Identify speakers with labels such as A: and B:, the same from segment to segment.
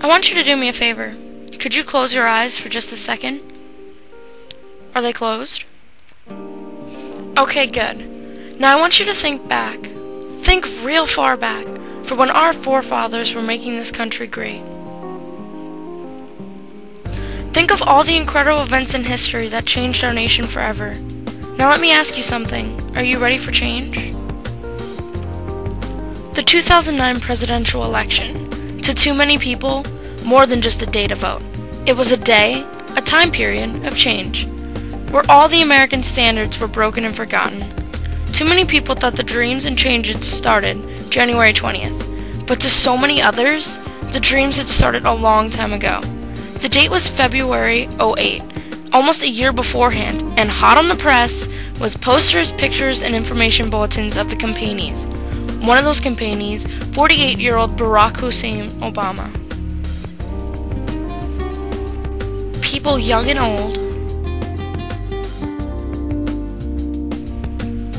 A: I want you to do me a favor. Could you close your eyes for just a second? Are they closed? Okay, good. Now I want you to think back. Think real far back for when our forefathers were making this country great. Think of all the incredible events in history that changed our nation forever. Now let me ask you something. Are you ready for change? The 2009 presidential election. To too many people, more than just a day to vote. It was a day, a time period of change, where all the American standards were broken and forgotten. Too many people thought the dreams and changes started January 20th, but to so many others, the dreams had started a long time ago. The date was February 08, almost a year beforehand, and hot on the press was posters, pictures, and information bulletins of the campaignees. One of those campaignees, 48-year-old Barack Hussein Obama. People young and old,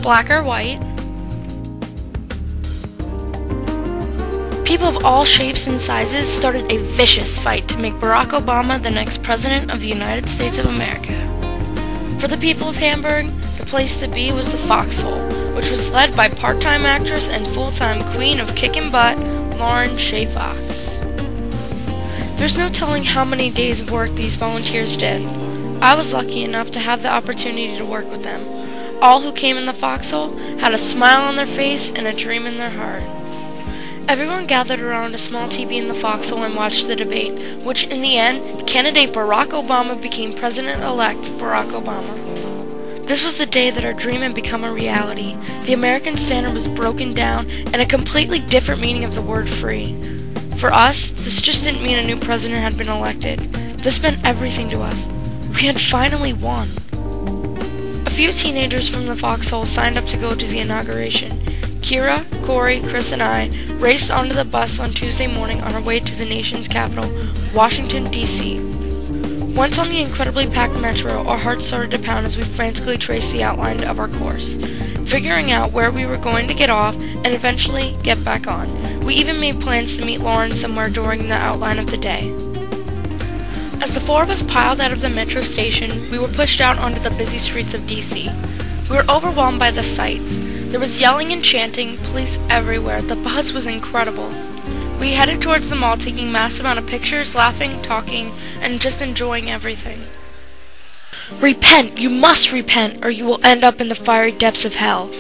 A: black or white, people of all shapes and sizes started a vicious fight to make Barack Obama the next President of the United States of America. For the people of Hamburg, the place to be was the Foxhole, which was led by part-time actress and full-time queen of kickin' butt, Lauren Shea Fox. There's no telling how many days of work these volunteers did. I was lucky enough to have the opportunity to work with them. All who came in the Foxhole had a smile on their face and a dream in their heart. Everyone gathered around a small TV in the Foxhole and watched the debate, which in the end, candidate Barack Obama became President-elect Barack Obama. This was the day that our dream had become a reality. The American standard was broken down, and a completely different meaning of the word free. For us, this just didn't mean a new president had been elected. This meant everything to us. We had finally won. A few teenagers from the Foxhole signed up to go to the inauguration. Kira, Corey, Chris, and I raced onto the bus on Tuesday morning on our way to the nation's capital, Washington, D.C. Once on the incredibly packed metro, our hearts started to pound as we frantically traced the outline of our course, figuring out where we were going to get off and eventually get back on. We even made plans to meet Lauren somewhere during the outline of the day. As the four of us piled out of the metro station, we were pushed out onto the busy streets of D.C. We were overwhelmed by the sights. There was yelling and chanting, police everywhere. The buzz was incredible. We headed towards the mall, taking massive amount of pictures, laughing, talking, and just enjoying everything. Repent! You must repent, or you will end up in the fiery depths of hell.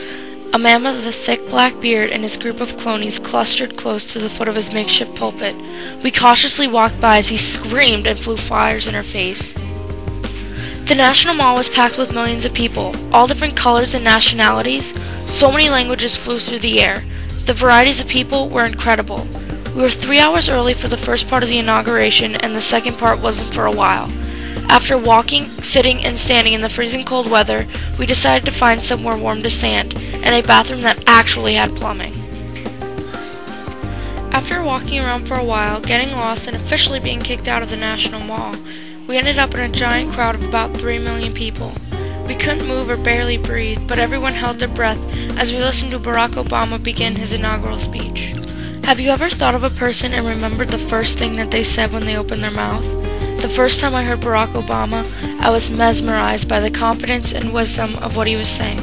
A: A man with a thick black beard and his group of cronies clustered close to the foot of his makeshift pulpit. We cautiously walked by as he screamed and flew flyers in our face. The National Mall was packed with millions of people, all different colors and nationalities. So many languages flew through the air. The varieties of people were incredible. We were 3 hours early for the first part of the inauguration, and the second part wasn't for a while. After walking, sitting, and standing in the freezing cold weather, we decided to find somewhere warm to stand, and a bathroom that actually had plumbing. After walking around for a while, getting lost, and officially being kicked out of the National Mall, we ended up in a giant crowd of about 3 million people. We couldn't move or barely breathe, but everyone held their breath as we listened to Barack Obama begin his inaugural speech. Have you ever thought of a person and remembered the first thing that they said when they opened their mouth? The first time I heard Barack Obama, I was mesmerized by the confidence and wisdom of what he was saying.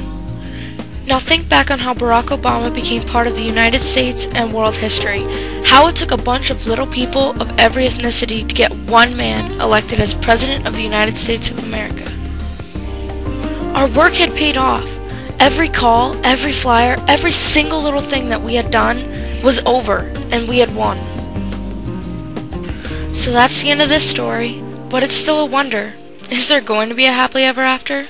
A: Now think back on how Barack Obama became part of the United States and world history. How it took a bunch of little people of every ethnicity to get one man elected as President of the United States of America. Our work had paid off. Every call, every flyer, every single little thing that we had done was over, and we had won. So that's the end of this story, but it's still a wonder. Is there going to be a happily ever after?